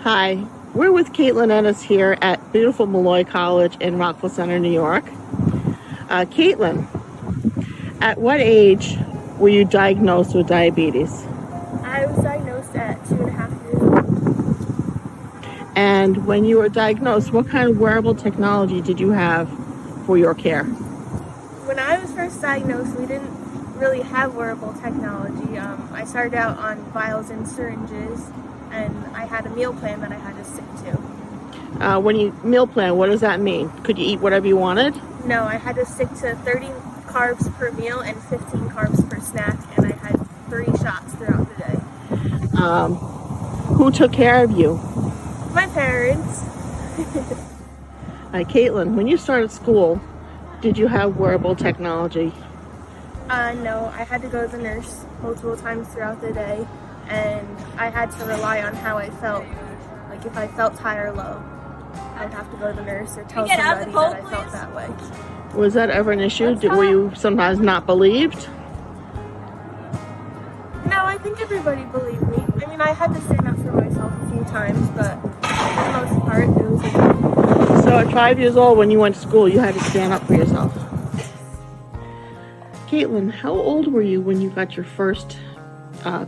Hi, we're with Caitlin Ennis here at beautiful Molloy College in Rockville Centre, New York. Caitlin, at what age were you diagnosed with diabetes? I was diagnosed at 2.5 years old. And when you were diagnosed, what kind of wearable technology did you have for your care? When I was first diagnosed, we didn't really have wearable technology. I started out on vials and syringes, and I had a meal plan that I had to stick to. When you meal plan, what does that mean? Could you eat whatever you wanted? No, I had to stick to 30 carbs per meal and 15 carbs per snack, and I had 3 shots throughout the day. Who took care of you? My parents. Caitlin, when you started school, did you have wearable technology? No, I had to go to the nurse multiple times throughout the day, and I had to rely on how I felt. Like if I felt high or low, I'd have to go to the nurse or tell somebody that I felt that way. Was that ever an issue? Were you sometimes not believed? No, I think everybody believed me. I mean, I had to stand up for myself a few times, but for the most part, it was okay. So at 5 years old, when you went to school, you had to stand up for yourself. Caitlin, how old were you when you got your first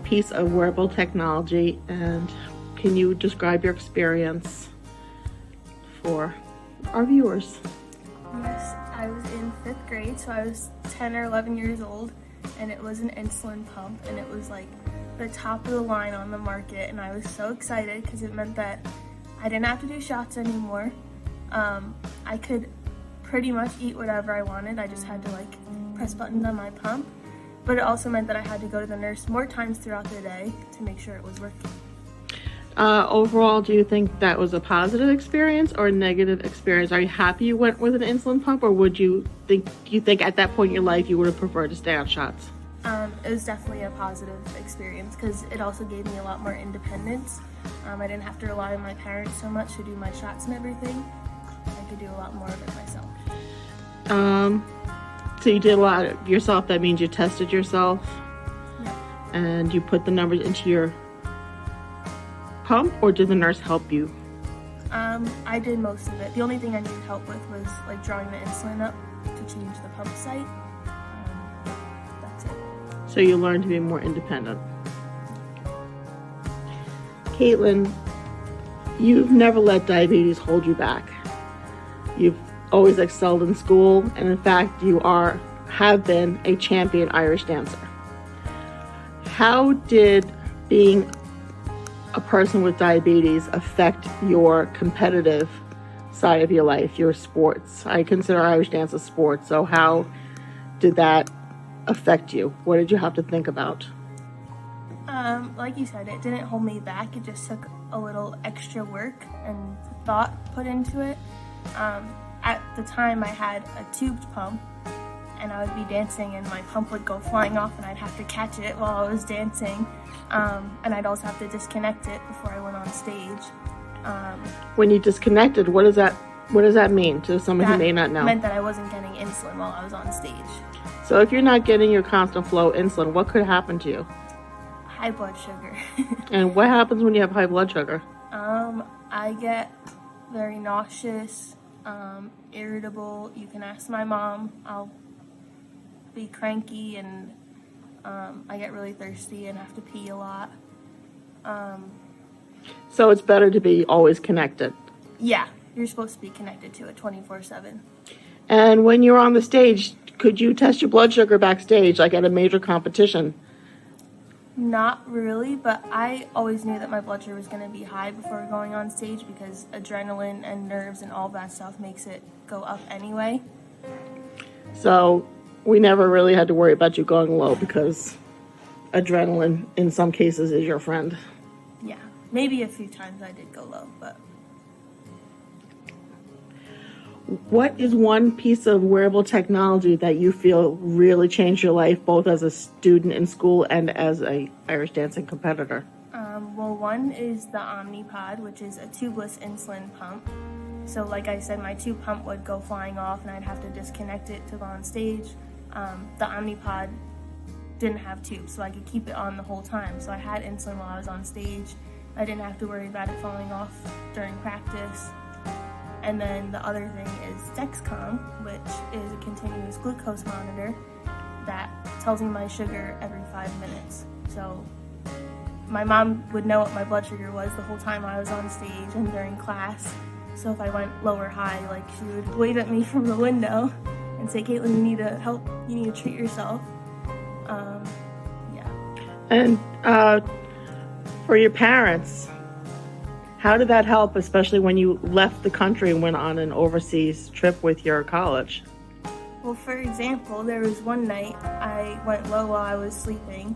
piece of wearable technology, and can you describe your experience for our viewers? Yes, I was in 5th grade, so I was 10 or 11 years old, and it was an insulin pump, and it was like the top of the line on the market, and I was so excited because it meant that I didn't have to do shots anymore. I could pretty much eat whatever I wanted. I just had to like press buttons on my pump, but it also meant that I had to go to the nurse more times throughout the day to make sure it was working. Overall, do you think that was a positive experience or a negative experience? Are you happy you went with an insulin pump, or do you think at that point in your life you would have preferred to stay on shots? It was definitely a positive experience because it also gave me a lot more independence. I didn't have to rely on my parents so much to do my shots and everything. I could do a lot more of it myself. So you did a lot of yourself. That means you tested yourself. Yeah. And you put the numbers into your pump, or did the nurse help you? I did most of it. The only thing I needed help with was like drawing the insulin up to change the pump site. That's it. So you learned to be more independent. Caitlin, you've never let diabetes hold you back. You've always excelled in school, and in fact, you have been a champion Irish dancer. How did being a person with diabetes affect your competitive side of your life, your sports? I consider Irish dance a sport, so how did that affect you? What did you have to think about? Like you said, it didn't hold me back. It just took a little extra work and thought put into it. At the time, I had a tubed pump, and I would be dancing and my pump would go flying off and I'd have to catch it while I was dancing. And I'd also have to disconnect it before I went on stage. When you disconnected, what does that mean to someone who may not know? That meant that I wasn't getting insulin while I was on stage. So if you're not getting your constant flow insulin, what could happen to you? High blood sugar. And what happens when you have high blood sugar? I get very nauseous, irritable. You can ask my mom. I'll be cranky, and I get really thirsty and have to pee a lot. So it's better to be always connected. Yeah, you're supposed to be connected to it 24/7. And when you're on the stage, could you test your blood sugar backstage, like at a major competition? Not really, but I always knew that my blood sugar was going to be high before going on stage because adrenaline and nerves and all that stuff makes it go up anyway. So we never really had to worry about you going low because adrenaline in some cases is your friend. Yeah, maybe a few times I did go low, but... What is one piece of wearable technology that you feel really changed your life, both as a student in school and as a Irish dancing competitor? Well, one is the Omnipod, which is a tubeless insulin pump. So like I said, my tube pump would go flying off and I'd have to disconnect it to go on stage. The Omnipod didn't have tubes, so I could keep it on the whole time. So I had insulin while I was on stage. I didn't have to worry about it falling off during practice. And then the other thing is Dexcom, which is a continuous glucose monitor that tells me my sugar every 5 minutes. So my mom would know what my blood sugar was the whole time I was on stage and during class. So if I went low or high, like, she would wave at me from the window and say, "Caitlin, you need to help, you need to treat yourself." Yeah. And for your parents, how did that help, especially when you left the country and went on an overseas trip with your college? Well, for example, there was one night I went low while I was sleeping.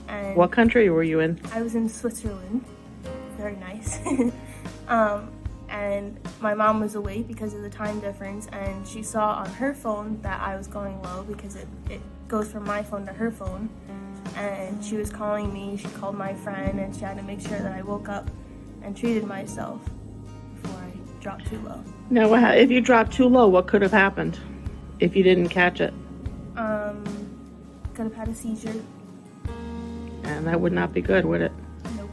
And What country were you in? I was in Switzerland. Very nice. And my mom was awake because of the time difference, and she saw on her phone that I was going low because it goes from my phone to her phone. And she was calling me, she called my friend, and she had to make sure that I woke up and treated myself before I dropped too low. Now, if you dropped too low, what could have happened if you didn't catch it? Could have had a seizure. And that would not be good, would it? Nope.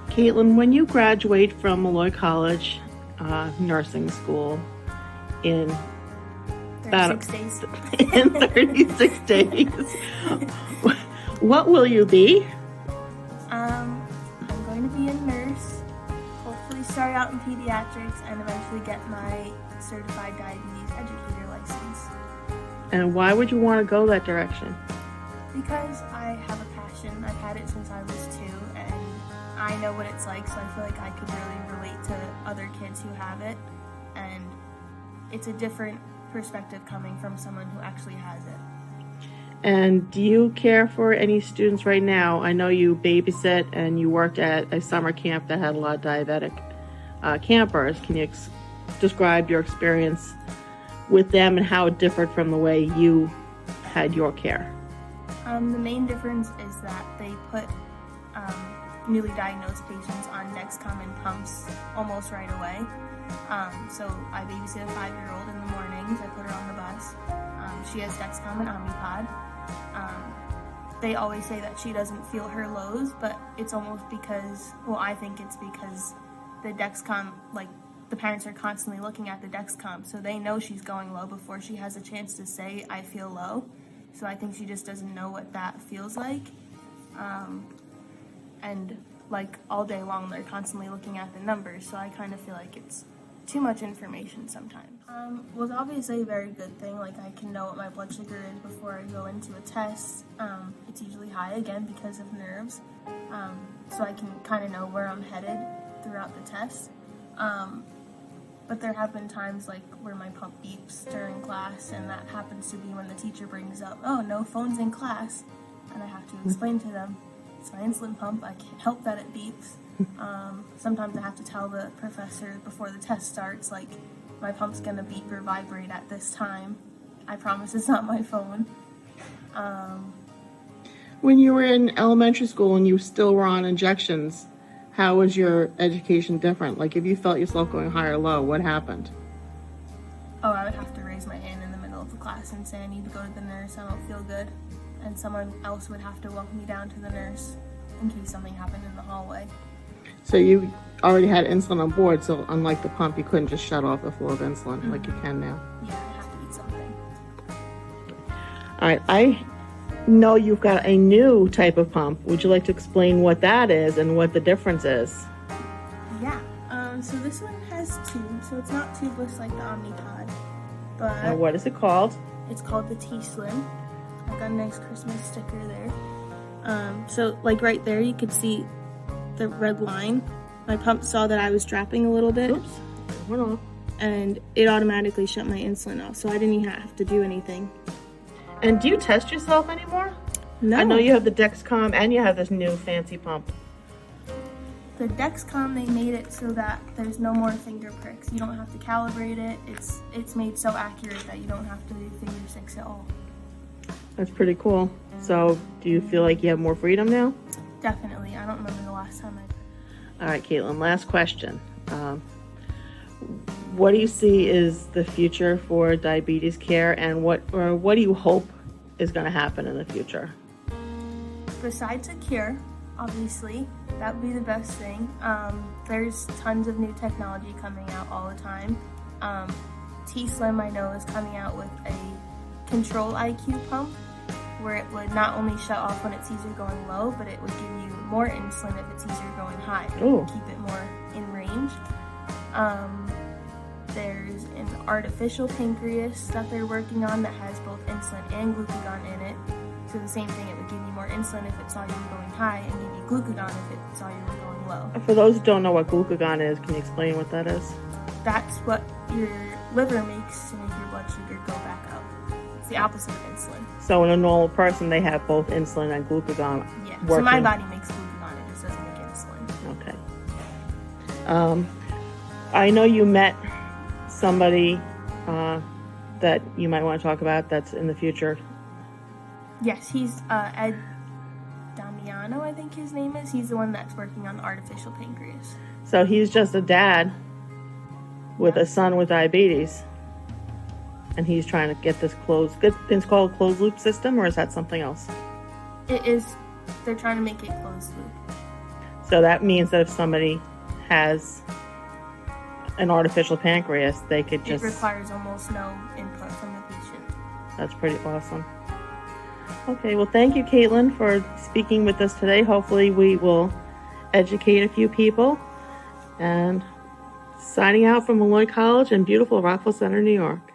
Caitlin, when you graduate from Molloy College nursing school in 36 days. in 36 days, what will you be? I'm going to be a nurse, hopefully start out in pediatrics, and eventually get my certified diabetes educator license. And why would you want to go that direction? Because I have a passion. I've had it since I was 2, and I know what it's like, so I feel like I could really relate to other kids who have it, and it's a different perspective coming from someone who actually has it. And do you care for any students right now? I know you babysit and you worked at a summer camp that had a lot of diabetic campers. Can you describe your experience with them and how it differed from the way you had your care? The main difference is that they put newly diagnosed patients on Dexcom and pumps almost right away. So I babysit a 5-year-old in the mornings. I put her on the bus. She has Dexcom and Omnipod. They always say that she doesn't feel her lows, but it's almost because, well, I think it's because the Dexcom, like, the parents are constantly looking at the Dexcom, so they know she's going low before she has a chance to say, "I feel low." So I think she just doesn't know what that feels like. And like all day long, they're constantly looking at the numbers, so I kind of feel like it's too much information sometimes. Well, it's obviously a very good thing. Like, I can know what my blood sugar is before I go into a test. It's usually high, again, because of nerves. So I can kind of know where I'm headed throughout the test. But there have been times, like, where my pump beeps during class, and that happens to be when the teacher brings up, "Oh, no phones in class." And I have to explain to them, it's my insulin pump, I can't help that it beeps. Sometimes I have to tell the professor before the test starts, like, my pump's gonna beep or vibrate at this time. I promise it's not my phone. When you were in elementary school and you still were on injections, how was your education different? Like, if you felt yourself going high or low, what happened? Oh, I would have to raise my hand in the middle of the class and say, "I need to go to the nurse, I don't feel good." And someone else would have to walk me down to the nurse in case something happened in the hallway. So you already had insulin on board, so unlike the pump, you couldn't just shut off the flow of insulin like you can now. Yeah, I have to eat something. All right, I know you've got a new type of pump. Would you like to explain what that is and what the difference is? Yeah, so this one has tubes, so it's not tubeless like the Omnipod, but And what is it called? it's called the T-Slim. I got a nice Christmas sticker there. So like right there, you could see the red line. My pump saw that I was dropping a little bit. Oops, hold on. And it automatically shut my insulin off, so I didn't even have to do anything. And do you test yourself anymore? No. I know you have the Dexcom and you have this new fancy pump. The Dexcom, they made it so that there's no more finger pricks. You don't have to calibrate it. It's made so accurate that you don't have to do finger sticks at all. That's pretty cool. So do you feel like you have more freedom now? Definitely. I don't remember the last time I... All right, Caitlin, last question. What do you see is the future for diabetes care, and what do you hope is going to happen in the future? Besides a cure, obviously, that would be the best thing. There's tons of new technology coming out all the time. T-Slim, I know, is coming out with a control IQ pump where it would not only shut off when it sees you're going low, but it would give you more insulin if it sees you're going high. Ooh. Keep it more in range. There's an artificial pancreas that they're working on that has both insulin and glucagon in it. So the same thing, it would give you more insulin if it saw you were going high and give you glucagon if it saw you were going low. For those who don't know what glucagon is, can you explain what that is? That's what your liver makes to make your blood sugar go back up. It's the opposite of insulin. So in a normal person, they have both insulin and glucagon Yeah, working. so my body makes glucagon, it just doesn't make insulin. Okay. I know you met somebody that you might want to talk about that's in the future. Yes, he's Ed Damiano, I think his name is. He's the one that's working on the artificial pancreas. So he's just a dad with a son with diabetes, and he's trying to get this closed. It's called closed loop system, or is that something else? It is. They're trying to make it closed loop. So that means that if somebody has an artificial pancreas, they could just... It requires almost no input from the patient. That's pretty awesome. Okay, well, thank you, Caitlin, for speaking with us today. Hopefully we will educate a few people. And signing out from Molloy College in beautiful Rockville Centre, New York.